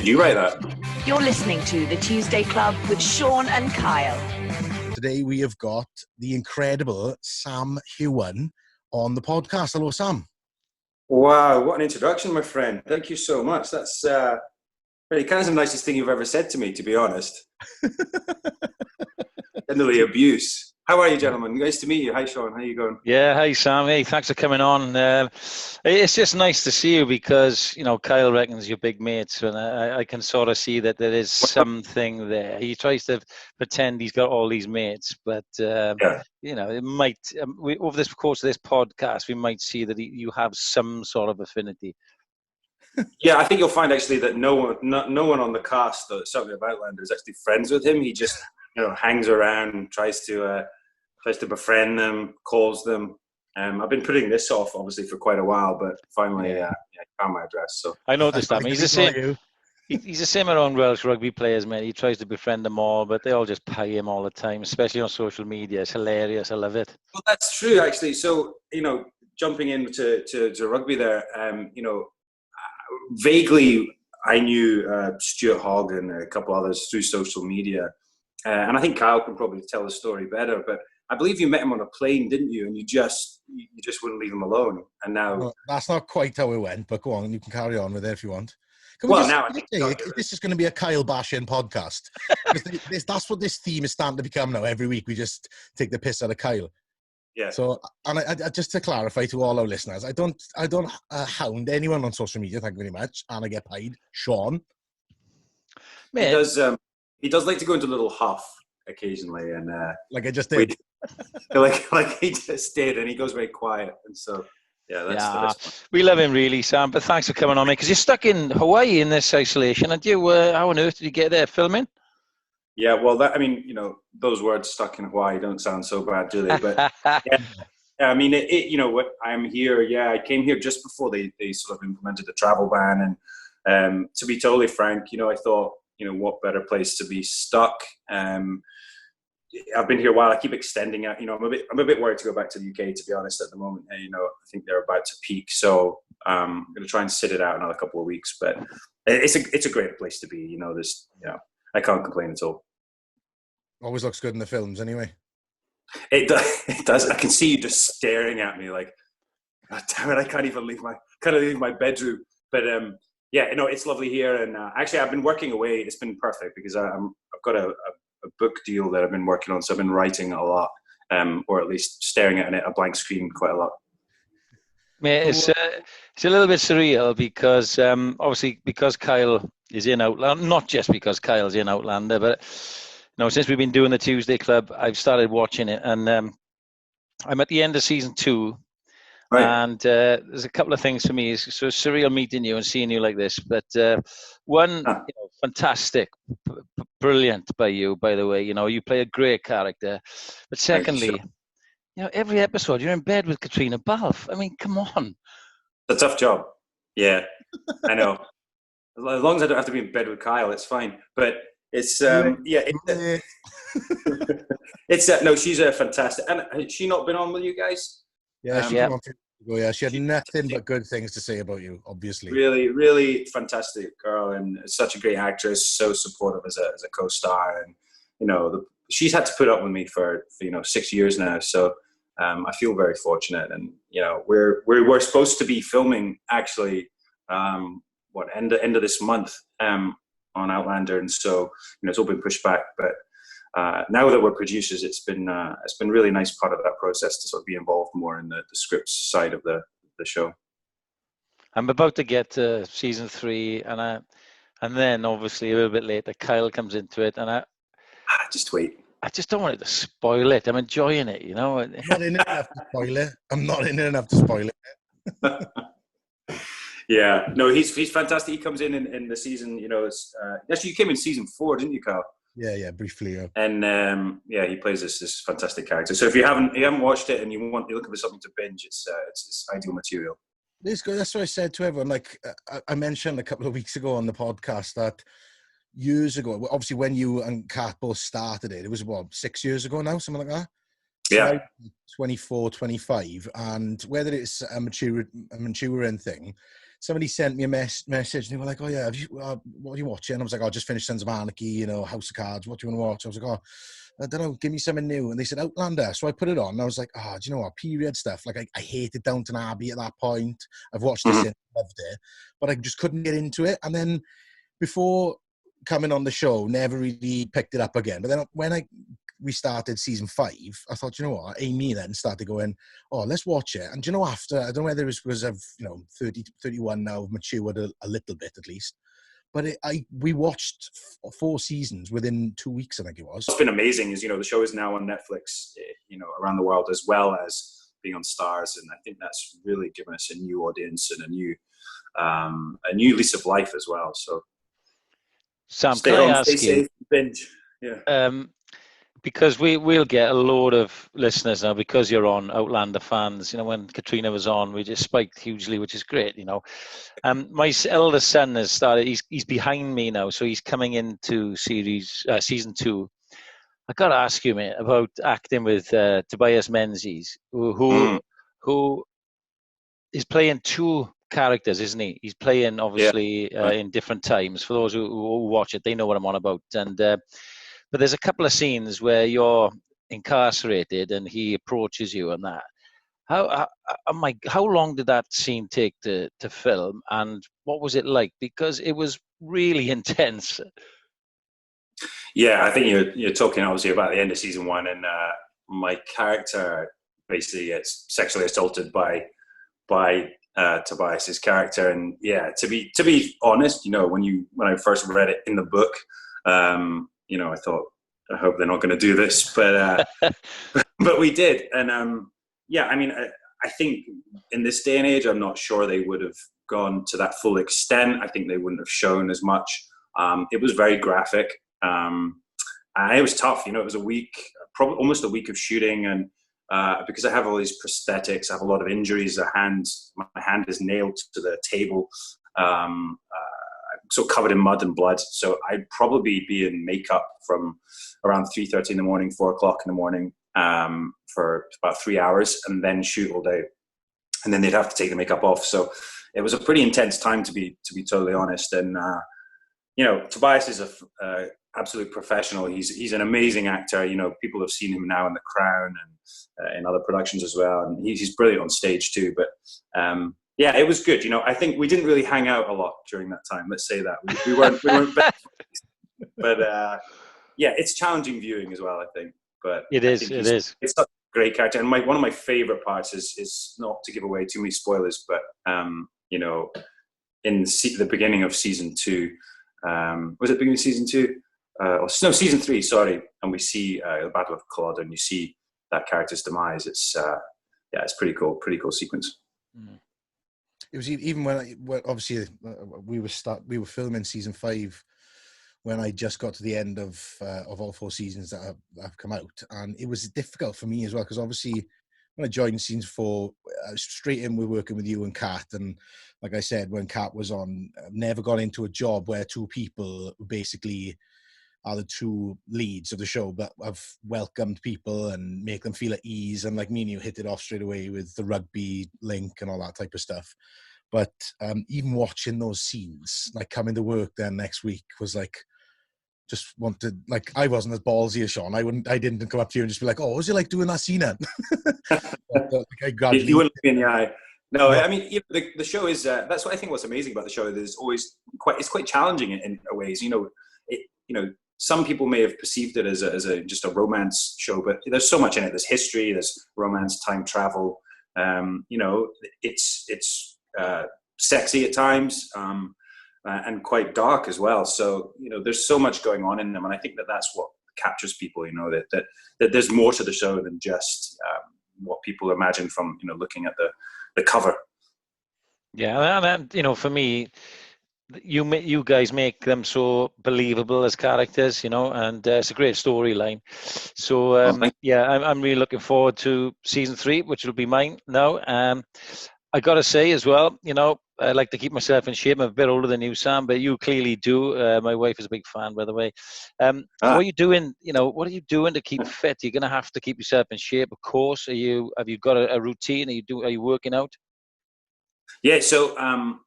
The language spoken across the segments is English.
you write that? You're listening to The Tuesday Club with Sean and Kyle. Today we have got the incredible Sam Heughan on the podcast. Hello, Sam. Wow, what an introduction, my friend. Thank you so much. That's really kind of the nicest thing you've ever said to me, to be honest. Generally abuse. How are you, gentlemen? Nice to meet you. Hi, Sean. How you going? Yeah, hi, Sam. Hey, thanks for coming on. It's just nice to see you because, you know, Kyle reckons you're big mates, and I can sort of see that there is something there. He tries to pretend he's got all these mates, but, you know, it might, over this course of this podcast, we might see that you have some sort of affinity. Yeah, I think you'll find actually that no one on the cast, certainly of Outlander, is actually friends with him. He just, you know, hangs around, tries to befriend them, calls them. I've been putting this off, obviously, for quite a while, but finally, I found my address. So I noticed that. He's the same. He's the same around Welsh rugby players, man. He tries to befriend them all, but they all just pie him all the time, especially on social media. It's hilarious. I love it. Well, that's true, actually. So, you know, jumping into rugby there, you know, vaguely I knew Stuart Hogg and a couple others through social media. And I think Kyle can probably tell the story better, but I believe you met him on a plane, didn't you? And you just wouldn't leave him alone. And now... Well, that's not quite how it went, but go on, you can carry on with it if you want. This is going to be a Kyle bashing podcast. That's what this theme is starting to become now. Every week we just take the piss out of Kyle. Yeah. So, and I just to clarify to all our listeners, I don't hound anyone on social media. Thank you very much, and I get paid. Sean, man. He does like to go into a little huff occasionally, and like I just did. like he just did, and he goes very quiet, and so that's we love him really, Sam. But thanks for coming on, mate. Because you're stuck in Hawaii in this isolation, and you how on earth did you get there filming? Yeah, well, you know, those words "stuck in Hawaii" don't sound so bad, do they? But I mean, you know, what I'm here. Yeah, I came here just before they sort of implemented the travel ban, and to be totally frank, you know, I thought, you know, what better place to be stuck? I've been here a while. I keep extending it. You know, I'm a bit worried to go back to the UK, to be honest, at the moment. And, you know, I think they're about to peak, so I'm going to try and sit it out another couple of weeks. But it's a great place to be. You know, I can't complain at all. Always looks good in the films, anyway. It does. I can see you just staring at me like, God damn it! I can't even leave my bedroom. But yeah, no, it's lovely here. And actually, I've been working away. It's been perfect because I've got a book deal that I've been working on. So I've been writing a lot, or at least staring at a blank screen quite a lot. Mate, it's a little bit surreal because obviously because Kyle is in Outlander, not just because Kyle's in Outlander, but you know, since we've been doing the Tuesday Club, I've started watching it, and I'm at the end of season 2. Right. And there's a couple of things for me. It's so surreal meeting you and seeing you like this. But one, you know, fantastic, brilliant by you, by the way. You know, you play a great character. But secondly, you know, every episode you're in bed with Katrina Balfe. I mean, come on. It's a tough job. Yeah, I know. As long as I don't have to be in bed with Kyle, it's fine. But it's it's no, she's a fantastic. And has she not been on with you guys? Yeah, she wanted to go. Yeah, she had nothing but good things to say about you. Obviously, really, really fantastic girl, and such a great actress. So supportive as a co-star, and you know, she's had to put up with me for 6 years now. So I feel very fortunate, and you know, we're supposed to be filming actually, end of this month on Outlander, and so you know, it's all been pushed back, but. Now that we're producers, it's been really nice part of that process to sort of be involved more in the scripts side of the show. I'm about to get to season 3, and then obviously a little bit later, Kyle comes into it, and just wait. I just don't want it to spoil it. I'm enjoying it, you know. I'm not in it enough to spoil it. I'm not in it enough to spoil it. Yeah, no, he's fantastic. He comes in the season. You know, it's actually you came in season 4, didn't you, Kyle? Yeah, briefly. Yeah. And he plays this fantastic character. So if you haven't watched it and you're looking for something to binge, it's ideal material. It's good. That's what I said to everyone. Like I mentioned a couple of weeks ago on the podcast that years ago, obviously when you and Kat both started it was 6 years ago now, something like that. Yeah. 24, 25, and whether it's a maturing thing, somebody sent me a message and they were like, oh yeah, what are you watching? And I was like, oh, I just finished Sons of Anarchy, House of Cards, what do you want to watch? I was like, oh, I don't know, give me something new. And they said Outlander. So I put it on and I was like, do you know what, period stuff. Like I hated Downton Abbey at that point. I've watched it since, loved it, but I just couldn't get into it. And then before coming on the show, never really picked it up again. But then when we started season 5, I thought, you know what, Amy then started going, oh, let's watch it. And after, I don't know whether it was because I've 30 to 31 now, I've matured a little bit at least, but we watched 4 seasons within 2 weeks, I think it was. What's been amazing is, the show is now on Netflix, around the world, as well as being on Stars, and I think that's really given us a new audience and a new lease of life as well. So Sam, stay can home, I ask stay you, safe, binge. Yeah. Because we'll get a load of listeners now because you're on, Outlander fans. When Katrina was on, we just spiked hugely, which is great. My eldest son has started. He's behind me now, so he's coming into season 2. I got to ask you, mate, about acting with Tobias Menzies, who is playing 2 characters, isn't he? He's playing obviously in different times. For those who watch it, they know what I'm on about. And but there's a couple of scenes where you're incarcerated and he approaches you and that. How long did that scene take to film, and what was it like? Because it was really intense. Yeah, I think you're talking obviously about the end of season 1, and my character basically gets sexually assaulted by Tobias's character, and to be honest, when I first read it in the book, I thought, I hope they're not going to do this, but but we did, and I think in this day and age, I'm not sure they would have gone to that full extent. I think they wouldn't have shown as much. It was very graphic, and it was tough. It was a week, probably almost a week of shooting, and because I have all these prosthetics, I have a lot of injuries. My hand is nailed to the table, so covered in mud and blood. So I'd probably be in makeup from around 3:30 in the morning, 4 o'clock in the morning, for about 3 hours, and then shoot all day. And then they'd have to take the makeup off. So it was a pretty intense time, to be totally honest. And Tobias is a absolute professional. He's an amazing actor. People have seen him now in The Crown and in other productions as well. And he's brilliant on stage too. But it was good. I think we didn't really hang out a lot during that time. Let's say that we weren't best friends. But it's challenging viewing as well, I think. But it is. It's such a great character. And one of my favorite parts is not to give away too many spoilers, but in the beginning of season 2, was it beginning of season 2? Season 3, sorry. And we see the Battle of Culloden, and you see that character's demise. It's pretty cool sequence. It was even when obviously we were filming season 5 when I just got to the end of all 4 seasons that have come out, and it was difficult for me as well, because obviously when I joined season 4, straight in, we're working with you and Kat, and like I said, when Kat was on, I've never got into a job where 2 people basically are the 2 leads of the show, but I've welcomed people and make them feel at ease, and like me and you hit it off straight away with the rugby link and all that type of stuff. But even watching those scenes, like coming to work then next week, was like, just wanted, like, I wasn't as ballsy as Sean. I didn't come up to you and just be like, oh, what was it like doing that scene then? You wouldn't look me in the eye. No, I mean, the show is, that's what I think what's amazing about the show. There's always it's quite challenging in ways. Some people may have perceived it as just a romance show, but there's so much in it. There's history, there's romance, time travel. It's sexy at times, and quite dark as well. So there's so much going on in them, and I think that's what captures people. That there's more to the show than just what people imagine from looking at the cover. Yeah, and for me, you guys make them so believable as characters, and it's a great storyline. So I'm really looking forward to season 3, which will be mine now. I got to say as well, I like to keep myself in shape. I'm a bit older than you, Sam, but you clearly do. My wife is a big fan, by the way. What are you doing? What are you doing to keep fit? You're going to have to keep yourself in shape, of course. Have you got a routine? Are you working out? Yeah. So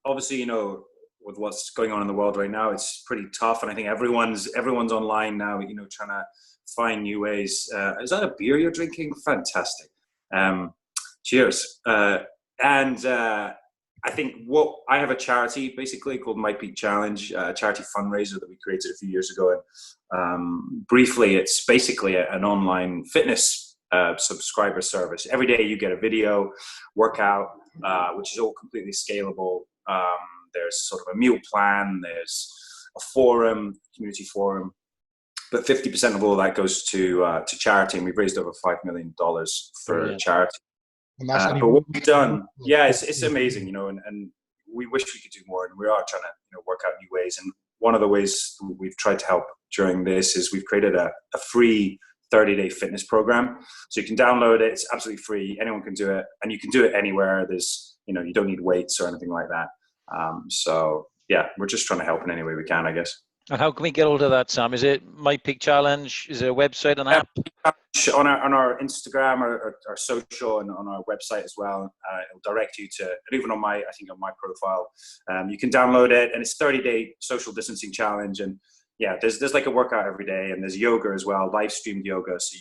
obviously, you know, with what's going on in the world right now, it's pretty tough, and I think everyone's online now. You know, trying to find new ways. Is that a beer you're drinking? Fantastic. Cheers. And I think I have a charity basically called My Peak Challenge, a charity fundraiser that we created a few years ago. And briefly, it's basically an online fitness subscriber service. Every day you get a video workout, which is all completely scalable. There's sort of a meal plan. There's a forum, community forum. But 50% of all that goes to charity, and we've raised over $5 million for charity. But what we've done, it's amazing, you know, and we wish we could do more, and we are trying to, you know, work out new ways. And one of the ways we've tried to help during this is we've created a free 30-day fitness program. So you can download it; it's absolutely free. Anyone can do it, and you can do it anywhere. There's, you know, you don't need weights or anything like that. So yeah, we're just trying to help in any way we can, I guess. And how can we get hold of that, Sam? Is it My Peak Challenge? Is it a website, an app? On our Instagram or our social, and on our website as well. It'll direct you to, and even on my profile, you can download it, and it's 30-day social distancing challenge. And yeah, there's like a workout every day, and there's yoga as well, live streamed yoga, so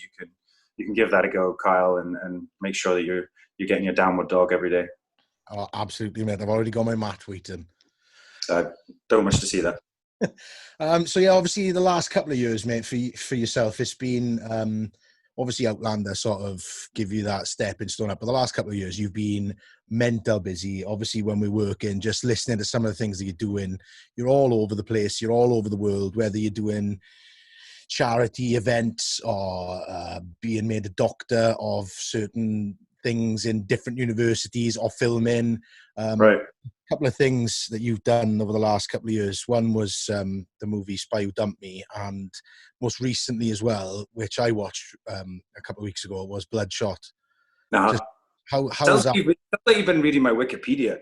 you can give that a go, Kyle, and make sure that you're getting your downward dog every day. Oh, absolutely, mate. I've already got my mat waiting. Don't wish to see that. So yeah, obviously the last couple of years, mate, for yourself, it's been obviously Outlander sort of give you that stepping stone up. But the last couple of years, you've been mental busy. Obviously, when we're working, just listening to some of the things that you're doing, you're all over the place. You're all over the world, whether you're doing charity events or being made a doctor of certain things in different universities or filming. Right. A couple of things that you've done over the last couple of years. One was the movie Spy Who Dumped Me, and most recently as well, which I watched a couple of weeks ago, was Bloodshot. Just how was that? Sounds like you've been reading my Wikipedia.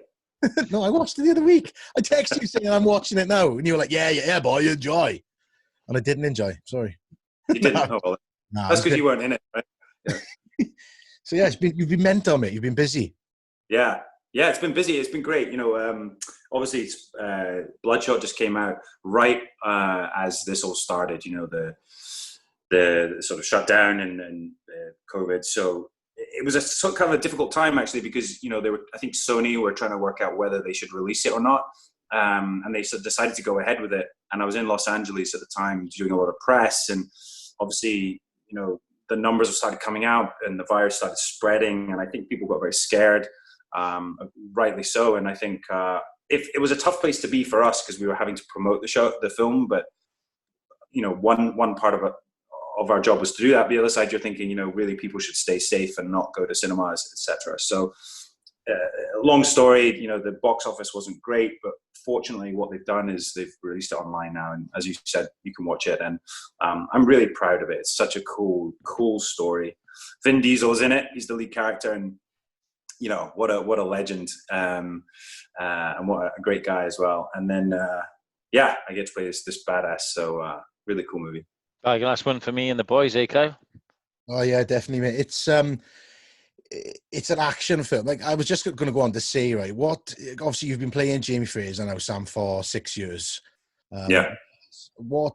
No, I watched it the other week. I texted you saying I'm watching it now, and you were like, yeah, boy, you enjoy. And I didn't enjoy. Sorry. You didn't? Oh, well, that's because you weren't in it, right? Yeah. So yeah, you've been mental, mate. You've been busy. Yeah, it's been busy. It's been great. You know, obviously, Bloodshot just came out right as this all started. You know, the sort of shutdown and COVID. So it was a kind of a difficult time actually, because you know I think Sony were trying to work out whether they should release it or not, and they decided to go ahead with it. And I was in Los Angeles at the time doing a lot of press, and obviously, you know, the numbers started coming out and the virus started spreading, and I think people got very scared, rightly so. And I think it was a tough place to be for us because we were having to promote the film, but you know, one part of our job was to do that. The other side, you're thinking, you know, really people should stay safe and not go to cinemas, etc. So long story, you know, the box office wasn't great, but fortunately what they've done is they've released it online now, and as you said, you can watch it, and I'm really proud of it. It's such a cool story. Vin Diesel's in it, he's the lead character, and you know, what a legend, and what a great guy as well. And then I get to play this badass, so really cool movie. Last one for me and the boys, Kyle? Oh yeah, definitely, mate. It's an action film. Like, I was just going to go on to say, right, obviously you've been playing Jamie Fraser now, Sam, for 6 years. What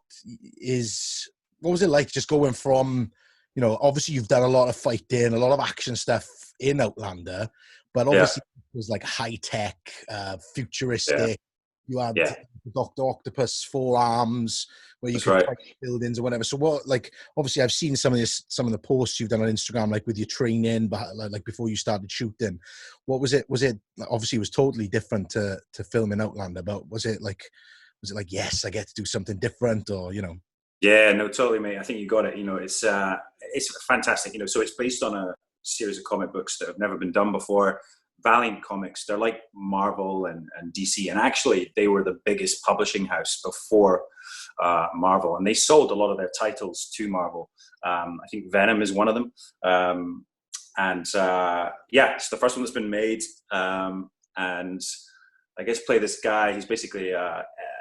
was it like just going from, you know, obviously you've done a lot of fighting, a lot of action stuff in Outlander, but obviously it was like high tech, futuristic. You had Dr. Octopus 4 arms where you could fight buildings or whatever. So what, like, obviously I've seen some of the posts you've done on Instagram, like with your training, but like before you started shooting. What was it? Obviously it was totally different to film in Outlander, but was it like, yes, I get to do something different, or, you know? Yeah, no, totally, mate. I think you got it. You know, it's fantastic. You know, so it's based on a series of comic books that have never been done before. Valiant Comics, they're like Marvel and DC, and actually they were the biggest publishing house before Marvel, and they sold a lot of their titles to Marvel. I think Venom is one of them, and it's the first one that's been made, and I guess play this guy. He's basically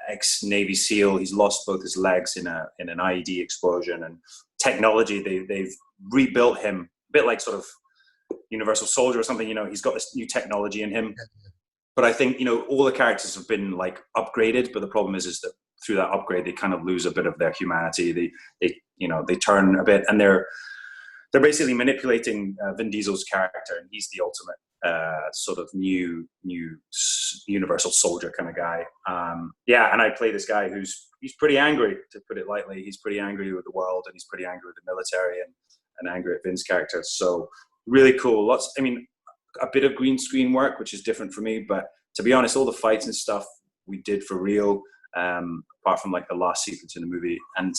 ex-Navy SEAL. He's lost both his legs in an IED explosion, and technology, they've rebuilt him a bit like sort of Universal Soldier or something. You know, he's got this new technology in him, but I think, all the characters have been like upgraded, but the problem is that through that upgrade, they kind of lose a bit of their humanity. They turn a bit, and they're basically manipulating Vin Diesel's character, and he's the ultimate sort of new universal soldier kind of guy. And I play this guy he's pretty angry, to put it lightly. He's pretty angry with the world, and he's pretty angry with the military, and angry at Vin's character. So really cool. A bit of green screen work, which is different for me. But to be honest, all the fights and stuff we did for real, apart from like the last sequence in the movie. And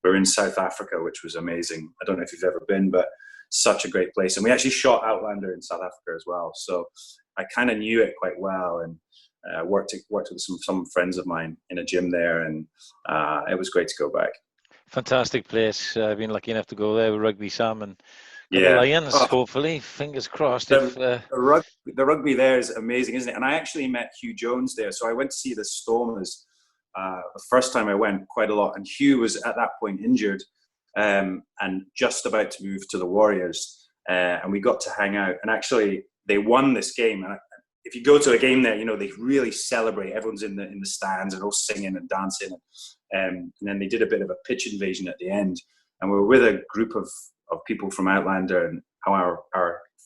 we're in South Africa, which was amazing. I don't know if you've ever been, but such a great place. And we actually shot Outlander in South Africa as well. So I kind of knew it quite well, and worked with some friends of mine in a gym there. And it was great to go back. Fantastic place. I've been lucky enough to go there with Rugby Sam and the Lions, hopefully. Fingers crossed. The rugby there is amazing, isn't it? And I actually met Hugh Jones there. So I went to see the Stormers the first time I went quite a lot. And Hugh was at that point injured and just about to move to the Warriors. And we got to hang out. And actually, they won this game. And if you go to a game there, they really celebrate. Everyone's in the stands and all singing and dancing. And then they did a bit of a pitch invasion at the end. And we were with a group of people from Outlander, and our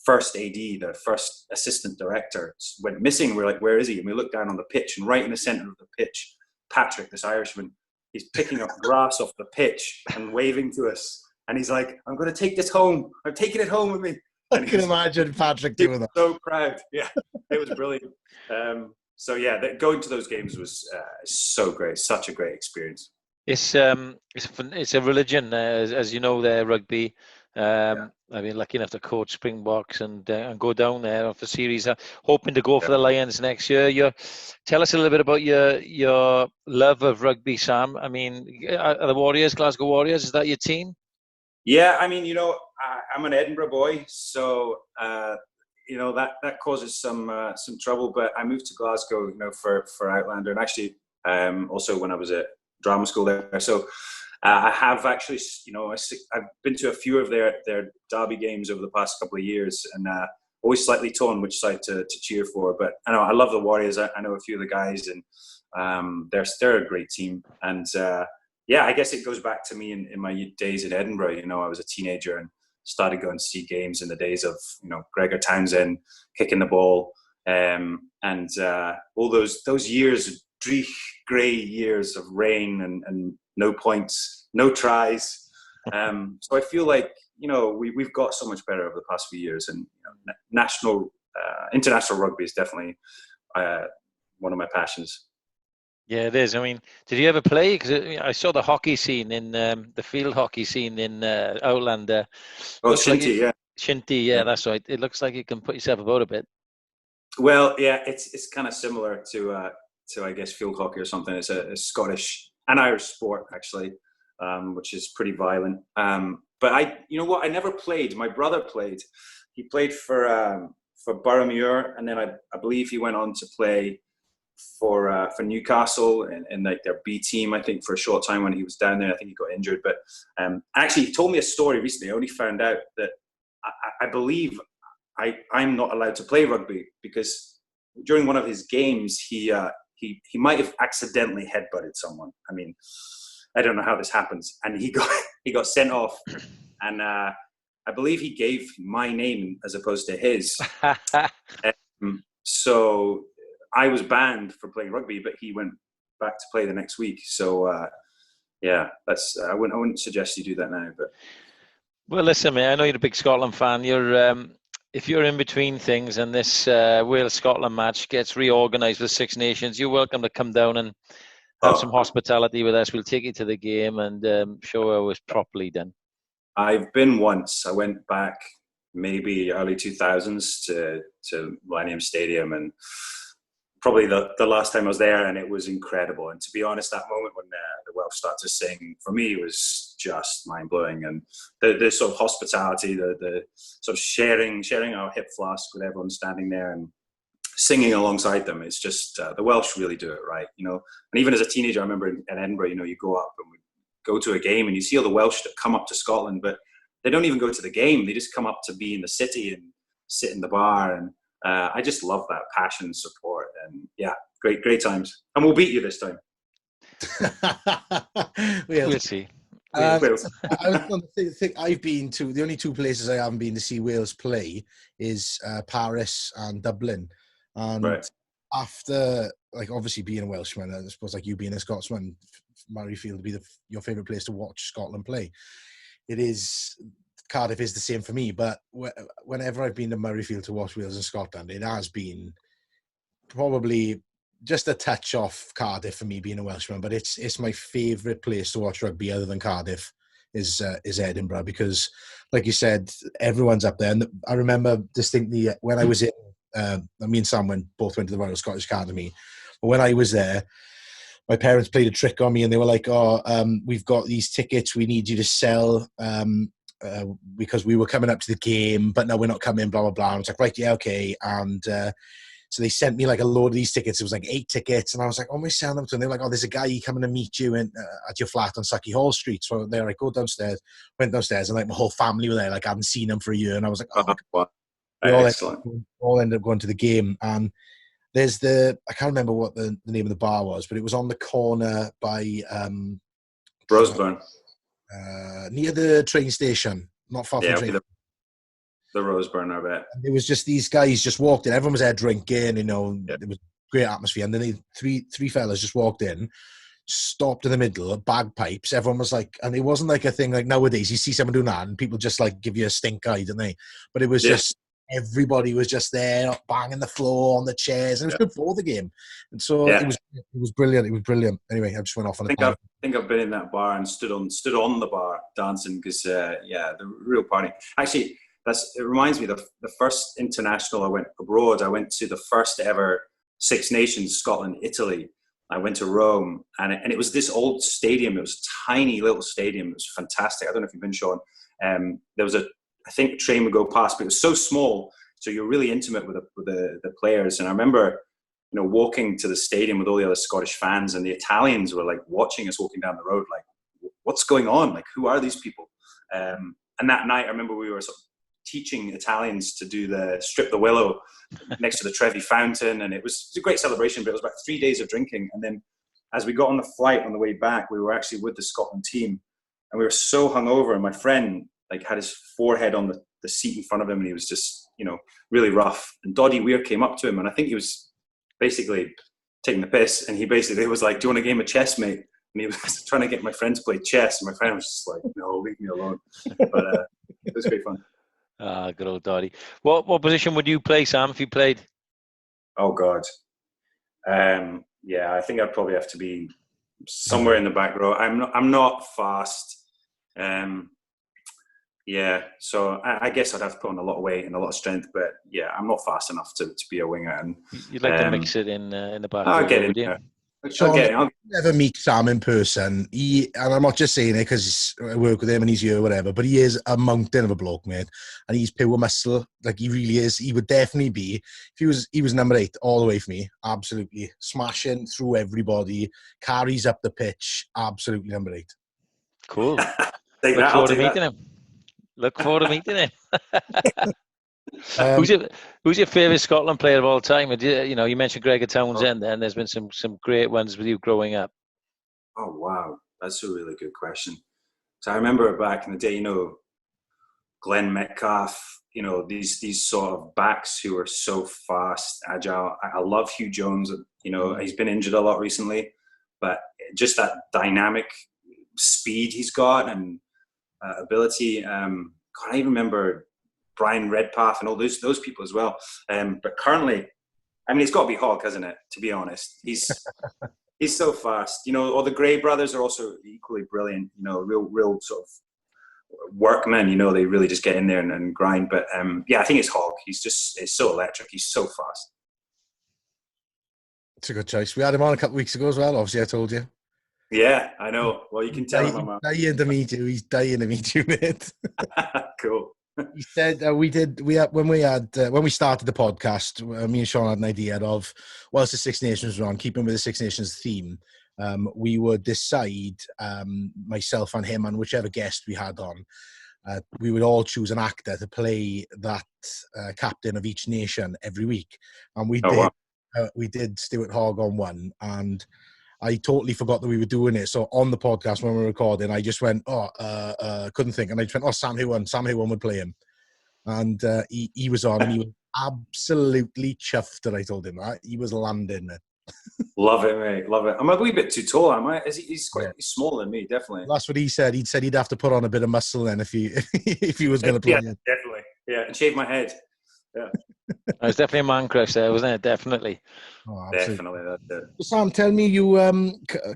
first AD, the first assistant director, went missing. We're like, where is he? And we looked down on the pitch, and right in the center of the pitch, Patrick, this Irishman, he's picking up grass off the pitch and waving to us. And he's like, I'm going to take this home. I'm taking it home with me. And I can imagine Patrick doing that. So proud. Yeah, it was brilliant. Going to those games was so great. Such a great experience. It's a religion, as you know, there, rugby. I've been lucky enough to coach Springboks and go down there for series. Hoping to go for the Lions next year. Tell us a little bit about your love of rugby, Sam. I mean, are the Warriors, Glasgow Warriors, is that your team? Yeah, I mean, I'm an Edinburgh boy, so that causes some trouble. But I moved to Glasgow, for Outlander, and actually also when I was at drama school there. So I have actually, I've been to a few of their derby games over the past couple of years, and always slightly torn which side to cheer for. But I love the Warriors. I know a few of the guys, and they're a great team. And I guess it goes back to me in my days in Edinburgh. I was a teenager and started going to see games in the days of Gregor Townsend kicking the ball, and all those years. Grey years of rain and no points, no tries. So I feel like we've got so much better over the past few years, and international rugby is definitely one of my passions. Yeah, it is. I mean, did you ever play? Because I saw the hockey scene in the field hockey scene in Outlander. Oh, Shinty, yeah. Shinty, yeah, that's right. It looks like you can put yourself about a bit. Well, yeah, it's kind of similar to I guess field hockey or something. It's a Scottish and Irish sport actually, which is pretty violent. But I never played. My brother played. He played for Boroughmuir, and then I believe he went on to play for Newcastle in like their B team. I think for a short time when he was down there. I think he got injured. But actually, he told me a story recently. I only found out that I believe I'm not allowed to play rugby because during one of his games he might have accidentally headbutted someone. I mean, I don't know how this happens. And he got sent off. And I believe he gave my name as opposed to his. So I was banned for playing rugby, but he went back to play the next week. So, that's I wouldn't suggest you do that now. But well, listen, man, I know you're a big Scotland fan. If you're in between things and this Wales-Scotland match gets reorganised with Six Nations, you're welcome to come down and have some hospitality with us. We'll take you to the game and show how it was properly done. I've been once. I went back maybe early 2000s to Millennium Stadium, and probably the last time I was there, and it was incredible. And to be honest, that moment when the Welsh started to sing, for me, was just mind-blowing. And the sort of hospitality, the sort of sharing our hip flask with everyone standing there and singing alongside them, it's just, the Welsh really do it right, And even as a teenager, I remember in Edinburgh, you go up and we go to a game and you see all the Welsh that come up to Scotland, but they don't even go to the game. They just come up to be in the city and sit in the bar. And I just love that passion and support. Yeah, great times. And we'll beat you this time. We'll see. I was going to think I've been to the only two places I haven't been to see Wales play is Paris and Dublin. And after, like, obviously being a Welshman, I suppose like you being a Scotsman, Murrayfield would be your favourite place to watch Scotland play. It is. Cardiff is the same for me, but whenever I've been to Murrayfield to watch Wales and Scotland, it has been probably just a touch off Cardiff for me being a Welshman. But it's my favourite place to watch rugby other than Cardiff is Edinburgh, because, like you said, everyone's up there. And I remember distinctly when I was in, me and Sam both went to the Royal Scottish Academy. But when I was there, my parents played a trick on me, and they were like, we've got these tickets we need you to sell because we were coming up to the game, but no, we're not coming, blah, blah, blah. And I was like, right, yeah, okay. And so they sent me like a load of these tickets. It was like 8 tickets. And I was like, oh, am I selling them to them? They were like, oh, there's a guy coming to meet you at your flat on Sucky Hall Street. So they're like, go downstairs. Went downstairs, and like my whole family were there. Like, I hadn't seen them for a year. And I was like, oh, wow. We all ended up going to the game. And there's I can't remember what the name of the bar was, but it was on the corner by Roseburn. Near the train station, not far from the train. The Roseburn, I bet. And there was just these guys just walked in. Everyone was there drinking, It was great atmosphere. And then three fellas just walked in, stopped in the middle, bagpipes. Everyone was like, and it wasn't like a thing like nowadays. You see someone doing that and people just like give you a stink eye, don't they? But it was just, everybody was just there, banging the floor on the chairs, and it was good for the game. And so it was brilliant. It was brilliant. Anyway, I just went off on I think I've been in that bar and stood on the bar dancing because the real party. Actually, it reminds me the first international I went abroad. I went to the first ever Six Nations, Scotland, Italy. I went to Rome, and it was this old stadium. It was a tiny little stadium. It was fantastic. I don't know if you've been, Sean. There was I think a train would go past, but it was so small, so you're really intimate with the players. And I remember, walking to the stadium with all the other Scottish fans, and the Italians were like watching us walking down the road, like, what's going on? Like, who are these people? And that night, I remember we were sort of teaching Italians to do the strip the willow next to the Trevi Fountain, and it was a great celebration. But it was about 3 days of drinking, and then as we got on the flight on the way back, we were actually with the Scotland team, and we were so hungover, and my friend had his forehead on the seat in front of him, and he was just, really rough. And Doddy Weir came up to him, and I think he was basically taking the piss, and he basically was like, do you want a game of chess, mate? And he was trying to get my friend to play chess, and my friend was just like, no, leave me alone. But it was great fun. Good old Doddy. What position would you play, Sam, if you played? Oh, God. I think I'd probably have to be somewhere in the back row. I'm not fast. So I guess I'd have to put on a lot of weight and a lot of strength, but I'm not fast enough to be a winger. And you'd like to mix it in the back. I'll get in there. I'll never meet Sam in person. And I'm not just saying it because I work with him and he's here or whatever, but he is a mountain of a bloke, mate. And he's pure muscle. Like, he really is. He would definitely be, if he was number 8 all the way for me. Absolutely. Smashing through everybody. Carries up the pitch. Absolutely number 8. Cool. Look forward to meeting him. Look forward to meeting him. Who's your favourite Scotland player of all time? You mentioned Gregor Townsend, and there's been some great ones with you growing up. Oh wow, that's a really good question. So I remember back in the day, Glenn Metcalf, these sort of backs who are so fast, agile. I love Hugh Jones. He's been injured a lot recently, but just that dynamic speed he's got and ability. I even remember Brian Redpath and all those people as well. But currently, it's got to be Hogg, hasn't it? To be honest, he's so fast. All the Gray brothers are also equally brilliant. Real sort of workmen. They really just get in there and grind. But I think it's Hogg. He's so electric. He's so fast. It's a good choice. We had him on a couple of weeks ago as well. Obviously, I told you. Yeah, I know. Well, you can tell him. Dying to meet you. He's dying to meet you, mate. Cool. He said when we started the podcast, me and Sean had an idea of, whilst the Six Nations were on, keeping with the Six Nations theme, we would decide, myself and him and whichever guest we had on, we would all choose an actor to play that captain of each nation every week. And we did. Wow. we did Stuart Hogg on one, and I totally forgot that we were doing it. So on the podcast when we were recording, I just went, couldn't think. And I just went, Sam Heughan would play him. And he was on, and he was absolutely chuffed that I told him that. He was landing it. Love it, mate. Love it. I'm a wee bit too tall, am I? He's smaller than me, definitely. That's what he said. He said he'd have to put on a bit of muscle then if he was going to play. Yeah, definitely. Yeah, and shave my head. Yeah. It was definitely a man crush there, wasn't it? Definitely. Oh, definitely. That's it. Sam, tell me, you a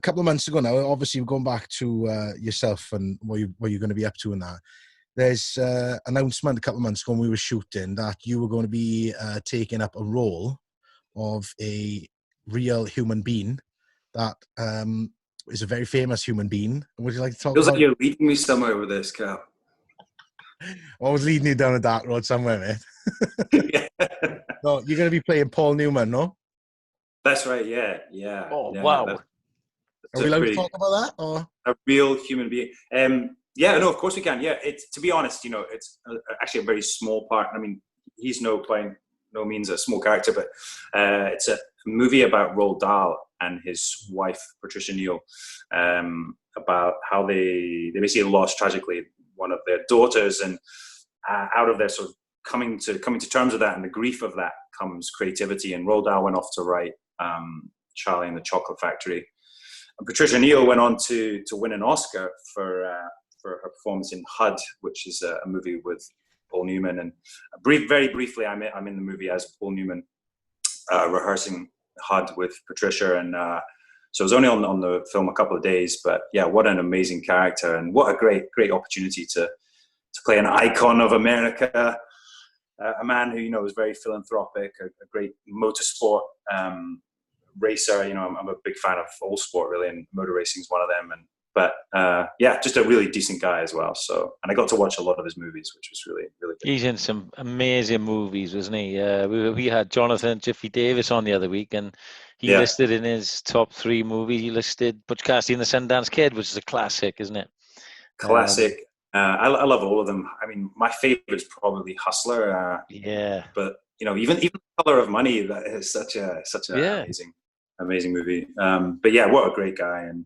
couple of months ago now, obviously we're going back to yourself and what you're going to be up to in that. There's announcement a couple of months ago when we were shooting that you were going to be taking up a role of a real human being that is a very famous human being. Would you like to talk Feels about? Like you're leading me somewhere with this, Cal. I was leading you down a dark road somewhere, mate. Yeah. No, you're going to be playing Paul Newman, no? That's right, yeah. Oh, yeah, wow. Are we allowed to talk about that? Or? A real human being. Yeah, no, of course we can. Yeah, it's, to be honest, it's actually a very small part. I mean, he's by no means a small character, but it's a movie about Roald Dahl and his wife, Patricia Neal, about how they basically lost tragically one of their daughters, and out of their sort of coming to terms with that and the grief of that comes creativity. And Roald Dahl went off to write Charlie and the Chocolate Factory. And Patricia Neal went on to win an Oscar for her performance in HUD, which is a movie with Paul Newman. And very briefly, I'm in the movie as Paul Newman, rehearsing HUD with Patricia. And so I was only on the film a couple of days, but yeah, what an amazing character, and what a great opportunity to play an icon of America, a man who was very philanthropic, a great motorsport racer. I'm a big fan of all sport really, and motor racing is one of them. But just a really decent guy as well. So, and I got to watch a lot of his movies, which was really good. He's in some amazing movies, wasn't he? We had Jonathan Jiffy Davis on the other week, and he listed in his top 3 movies, he listed Butch Cassidy and the Sundance Kid, which is a classic, isn't it? Classic. I love all of them. I mean, my favorite is probably Hustler. But even Color of Money, that is such an amazing movie. But yeah, what a great guy. And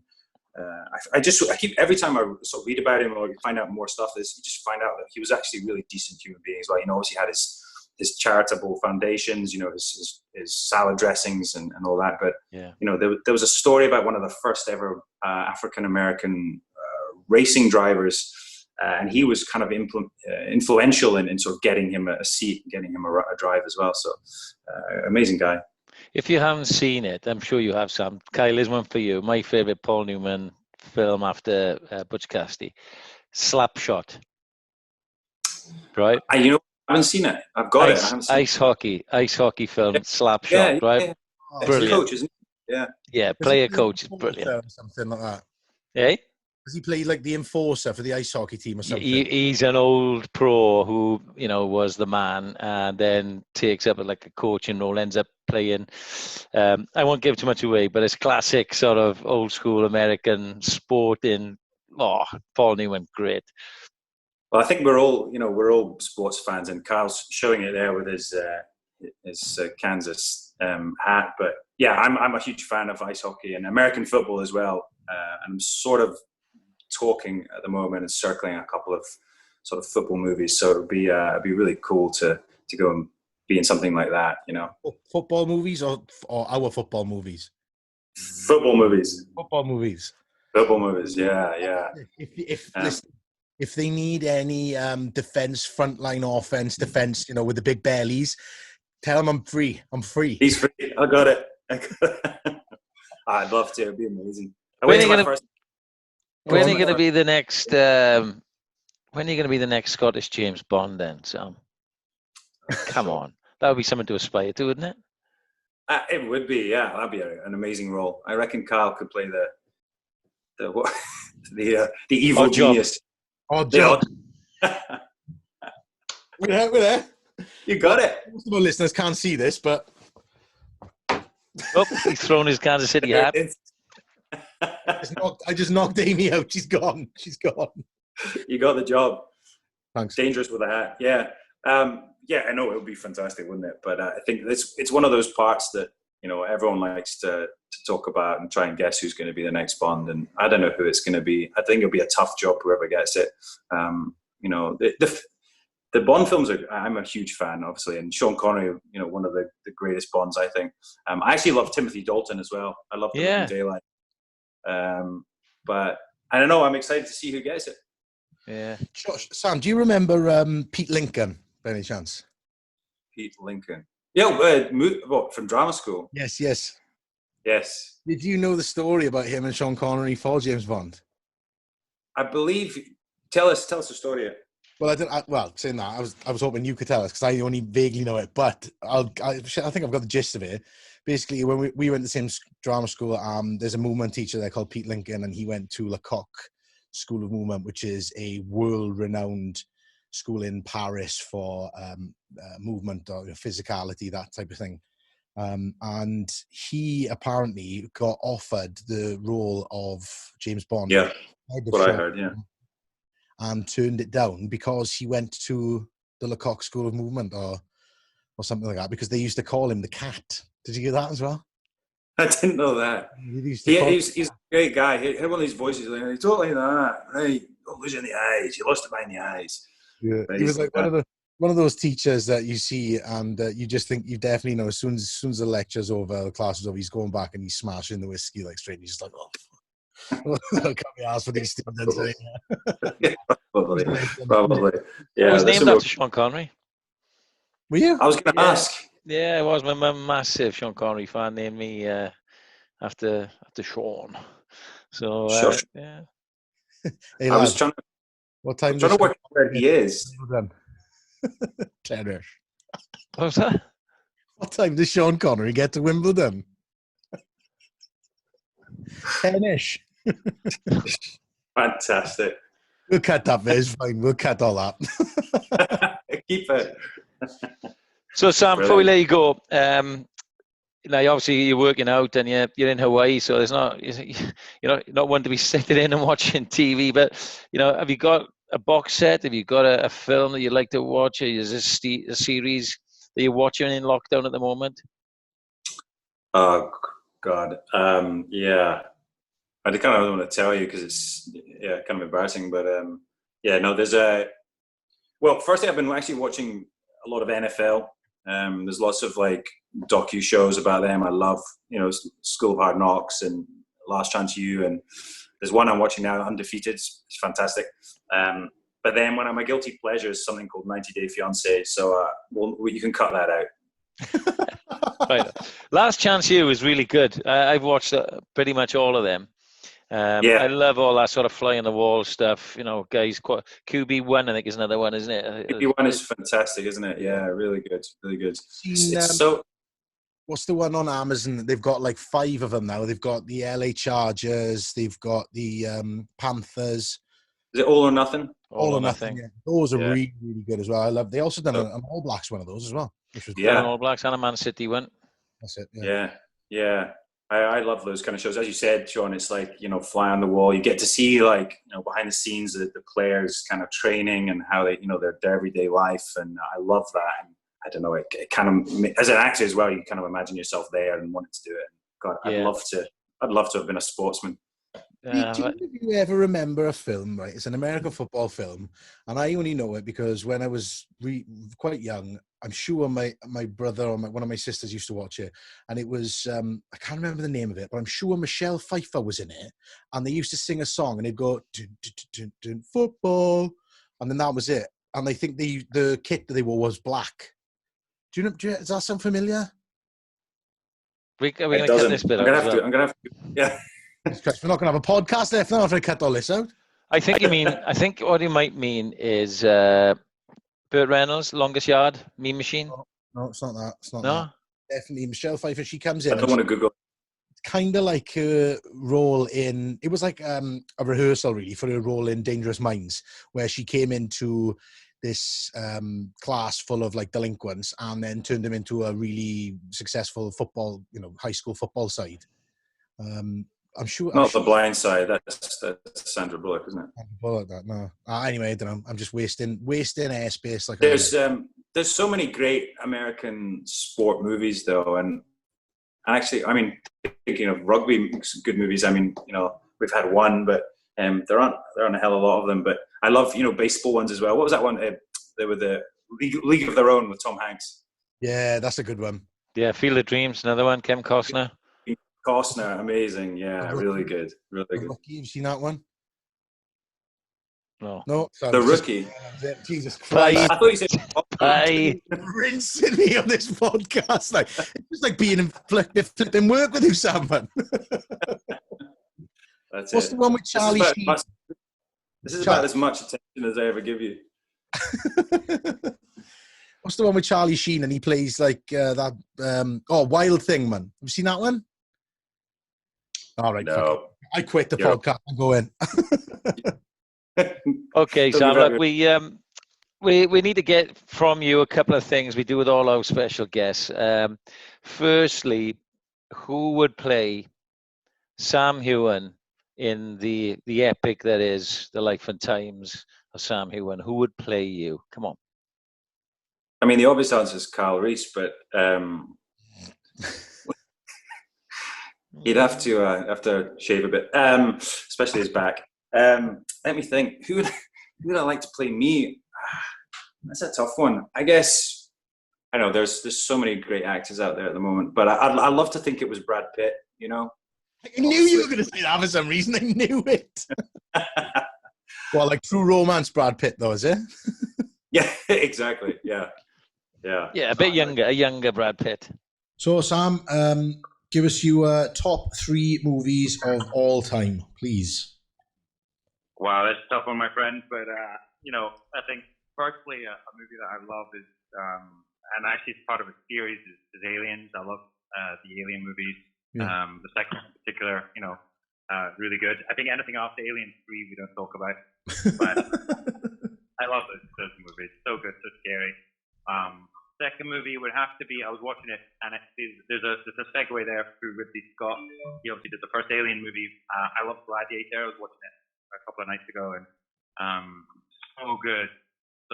I keep, every time I sort of read about him or find out more stuff, you just find out that he was actually a really decent human being as well. Obviously had his charitable foundations, his salad dressings and all that. But there was a story about one of the first ever African American racing drivers, and he was kind of influential in sort of getting him a seat, getting him a drive as well. So amazing guy. If you haven't seen it, I'm sure you have, Sam. Kyle, is one for you. My favourite Paul Newman film after Butch Cassidy, Slapshot. Right? I haven't seen it. I've got it. I haven't seen ice hockey film, Slapshot, right? Yeah. Brilliant. Coach, isn't he? Yeah, player coach is brilliant. Something like that. Eh? Does he play like the enforcer for the ice hockey team or something? He's an old pro who, was the man, and then takes up like a coaching role, ends up playing. I won't give too much away, but it's classic sort of old school American sport in, Paul Newman, great. Well, I think we're all sports fans, and Kyle's showing it there with his Kansas hat. But yeah, I'm a huge fan of ice hockey and American football as well. I'm sort of talking at the moment and circling a couple of sort of football movies. So it'd be really cool to go and be in something like that. Football movies or our football movies? Football movies. Football movies. Football movies. Yeah. If they need any defense, frontline offense, defense, with the big bellies, tell them I'm free. He's free. I got it. I'd love to. It'd be amazing. When are you going to be the next? When are you going to be the next Scottish James Bond then, Sam? Come on, that would be something to aspire to, wouldn't it? It would be, yeah. That'd be an amazing role. I reckon Kyle could play the evil genius. Odd job. We're there. You got it. Most of our listeners can't see this, but he's thrown his Kansas City hat. I just knocked Amy out. She's gone. You got the job. Thanks. Dangerous with a hat. Yeah. I know it would be fantastic, wouldn't it? But I think it's one of those parts that everyone likes to talk about and try and guess who's going to be the next Bond, and I don't know who it's going to be. I think it'll be a tough job whoever gets it. The Bond films I'm a huge fan, obviously, and Sean Connery, one of the greatest Bonds, I think. I actually love Timothy Dalton as well. I love The Living Daylight. But I don't know. I'm excited to see who gets it. Yeah. Sam, do you remember Pete Lincoln, by any chance? Pete Lincoln. Yeah, from drama school? Yes. Did you know the story about him and Sean Connery for James Bond? I believe. Tell us the story. Well, saying that, I was hoping you could tell us because I only vaguely know it. But I think I've got the gist of it. Basically, when we went to the same drama school, there's a movement teacher there called Pete Lincoln, and he went to Lecoq School of Movement, which is a world-renowned school in Paris for movement or physicality, that type of thing. And he apparently got offered the role of James Bond. Yeah, what I heard, yeah. And turned it down because he went to the Lecoq School of Movement or something like that, because they used to call him the Cat. Did you hear that as well? I didn't know that. He's a great guy. He had one of these voices like, "It's all like that, right? Don't lose it in the eyes. You lost it behind the eyes." Yeah, he was like one of those teachers that you see and you just think you definitely know as soon as the lecture's over, the class is over, he's going back and he's smashing the whiskey like straight. And he's just like, oh. Can't be asked for these students. Yeah, probably. Yeah, I was named after Sean Connery. Were you? I was going to ask. Yeah, I was. My massive Sean Connery fan named me after Sean. So yeah. Hey, I was trying to. What time? Trying to work out where he is. 10ish. What was that? What time does Sean Connery get to Wimbledon? 10ish. Fantastic. We'll cut that bit. It's fine. We'll cut all that. Keep it. So, Sam, before we let you go, now obviously you're working out and you're in Hawaii, so there's you're not one to be sitting in and watching TV. But have you got a box set? Have you got a film that you'd like to watch? Is this a series that you're watching in lockdown at the moment? Oh God, yeah. I kind of don't want to tell you because it's kind of embarrassing. But there's firstly, I've been actually watching a lot of NFL. There's lots of like docu shows about them. I love School of Hard Knocks and Last Chance U, and there's one I'm watching now, Undefeated. It's fantastic. But then one of my guilty pleasures is something called 90 Day Fiancé. So you can cut that out. Right. Last Chance U is really good. I've watched pretty much all of them. I love all that sort of fly on the wall stuff. Guys. QB1, I think, is another one, isn't it? QB1 is fantastic, isn't it? Yeah, really good, really good. What's the one on Amazon? They've got like 5 of them now. They've got the LA Chargers. They've got the Panthers. Is it All or Nothing? All or Nothing. Yeah. Those are really, really good as well. I love. They also done an All Blacks one of those as well. Which was an All Blacks and a Man City one. That's it. Yeah. I love those kind of shows. As you said, Sean, it's like, fly on the wall. You get to see like, behind the scenes, the players kind of training and how they, their everyday life. And I love that. And I don't know, it kind of, as an actor as well, you kind of imagine yourself there and wanted to do it. God, I'd love to have been a sportsman. Do you ever remember a film, right? It's an American football film, and I only know it because when I was quite young, I'm sure my brother or one of my sisters used to watch it, and it was, I can't remember the name of it, but I'm sure Michelle Pfeiffer was in it, and they used to sing a song, and they'd go, dun, dun, dun, dun, football, and then that was it. And I think the kit that they wore was black. Do you know, does that sound familiar? We're going to cut this bit out. I'm going to have to, yeah. We're not going to have a podcast left now after I cut all this out. I think what you might mean is Burt Reynolds, Longest Yard, Mean Machine. No, it's not that. It's not no? that. Definitely Michelle Pfeiffer. She comes in. I don't want to Google. It's kind of like a role in. It was like a rehearsal really for a role in Dangerous Minds, where she came into this class full of like delinquents and then turned them into a really successful football, high school football side. I'm sure. Not The Blind Side. That's Sandra Bullock, isn't it? Sandra Bullock, that no. Anyway, I don't know. I'm just wasting airspace. Like there's so many great American sport movies though, and And actually, I mean, thinking of rugby good movies, I mean, we've had one, but there aren't a hell of a lot of them. But I love, baseball ones as well. What was that one? They were the League of Their Own with Tom Hanks. Yeah, that's a good one. Yeah, Field of Dreams, another one. Kevin Costner. Amazing. Yeah, really good. Really good. Rookie, have you seen that one? No. Sorry, The Rookie. Jesus Christ! I thought you said rinsing me on this podcast. Like it's just like being in flipping work with you, Sam. What's the one with Charlie Sheen? This is about as much attention as I ever give you. What's the one with Charlie Sheen and he plays like that? Wild Thing, man. Have you seen that one? All right. No. I quit the podcast and go in. Okay, Sam. Look, we need to get from you a couple of things. We do with all our special guests. Firstly, who would play Sam Heughan in the epic that is The Life and Times of Sam Heughan? Who would play you? Come on. I mean, the obvious answer is Kyle Rees, but he'd have to shave a bit, especially his back. Let me think. Who would I like to play me? That's a tough one. I guess I know there's so many great actors out there at the moment, but I'd love to think it was Brad Pitt. I knew you were going to say that for some reason. I knew it. Well, like True Romance, Brad Pitt, though, is it? Yeah, exactly. Yeah, a bit younger, a younger Brad Pitt. So, Sam, give us your top 3 movies of all time, please. Wow, that's a tough one, my friend. But I think firstly, a movie that I love is, and actually it's part of a series, is Aliens. I love the Alien movies. Yeah. The second one in particular, really good. I think anything after Alien 3 we don't talk about, but I love those movies. So good, so scary. Second movie would have to be, I was watching it, and there's a segue there through Ridley Scott. He obviously did the first Alien movie. I love Gladiator. I was watching it a couple of nights ago, and so good.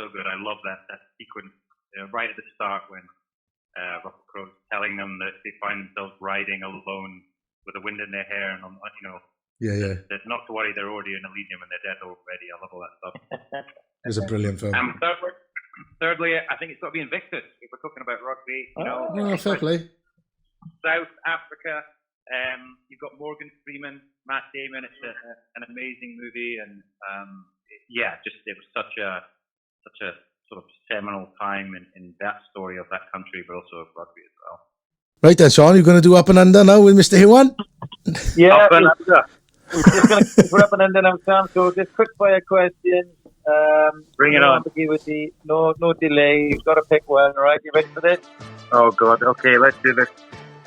I love that sequence right at the start when Russell Crowe's telling them that they find themselves riding alone with the wind in their hair, and that not to worry, they're already in Elysium and they're dead already. I love all that stuff. It was a brilliant film. Thirdly, I think it's got to be Invictus if we're talking about rugby. Fair play. South Africa. You've got Morgan Freeman, Matt Damon. It's an amazing movie, and it was such a sort of seminal time in that story of that country, but also of rugby as well. Right then, Sean, you're going to do Up and Under now with Mr. Heughan? Yeah, Up and Under. We're just going to put Up and Under now, Sam. So just quick fire questions. Bring it on. Ambiguity, no delay. You've got to pick one, all right? You ready for this? Oh, God. Okay, let's do this.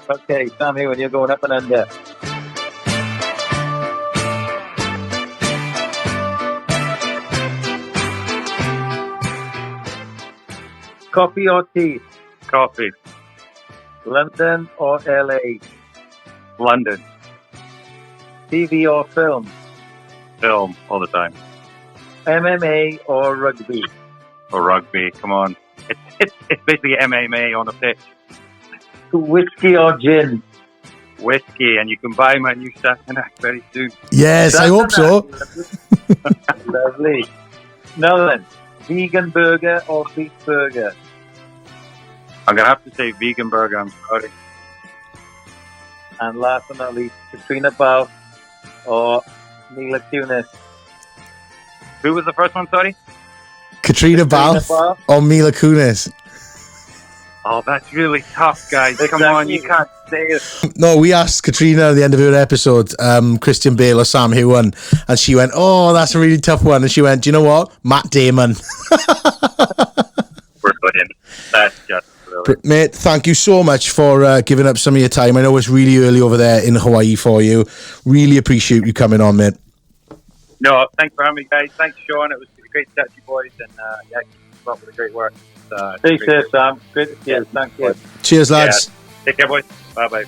Okay, Sam Heughan, you're going Up and Under. Coffee or tea? Coffee. London or LA? London. TV or film? Film, all the time. MMA or rugby? Or rugby, come on. It's basically MMA on a pitch. Whiskey or gin? Whiskey, and you can buy my new Sassenach very soon. Yes, I hope so. Lovely. Now then, vegan burger or beef burger? I'm going to have to say vegan burger, I'm sorry. And last but not least, Katrina Balfe or Mila Kunis? Who was the first one, sorry? Katrina Balfe or Mila Kunis? Oh, that's really tough, guys. Come on, you can't say it. No, we asked Katrina at the end of her episode, Christian Bale or Sam Heughan, and she went, "Oh, that's a really tough one." And she went, "Do you know what? Matt Damon." Brilliant. That's just brilliant. Mate, thank you so much for giving up some of your time. I know it's really early over there in Hawaii for you. Really appreciate you coming on, mate. No, thanks for having me, guys. Thanks, Sean. It was great to chat to you boys, and keep up with the great work. Stay safe, Sam. Great to see you. Thank you. Cheers, lads. Yeah. Take care, boys. Bye-bye.